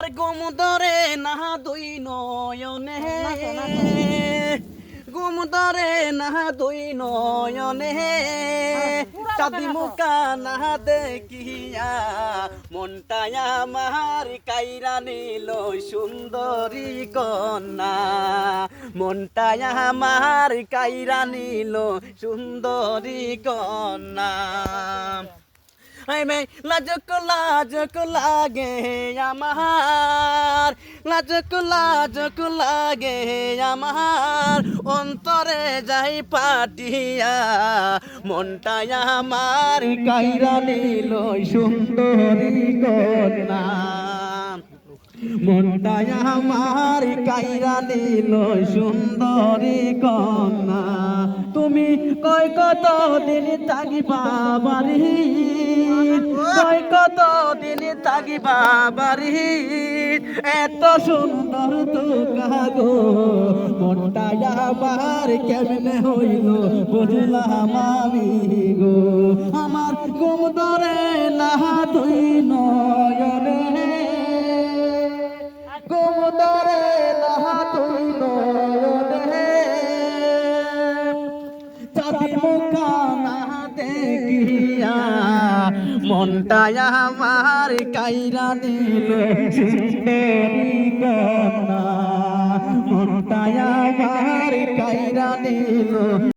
গোমদরে না দুই নয়নে গোমদরে না দুই নয়নে চাঁদি মুকা না দেখিয়া মনটায় আমার কাইরা নিল সুন্দরী কন্যা মনটায় আমার কাইরা নিল সুন্দরী কন্যা লাজক লাজক লাগে আমার লাজক লাগে আমার অন্তরে যাই পাটিয়া মনটায় আমার কাইরা নিল সুন্দরী কন্যা মনটায় আমার কাইরা নিল সুন্দরী কন্যা তুমি কয় কত দিন থাকিবা বাড়ি কয় কত দিন থাকিবা বাড়ি এত সুন্দর তো কাগো মনটায় আমার কেমনে হইল বুঝলাম আমি গো আমার গোমদরে না তুই নয়নে গোমদরে না তুই নয়নে চাঁদি মুখা না দেখিয়া মনটায় আমার কাইরা নিল সুন্দরী কন্যা মনটায় আমার কাইরা নিল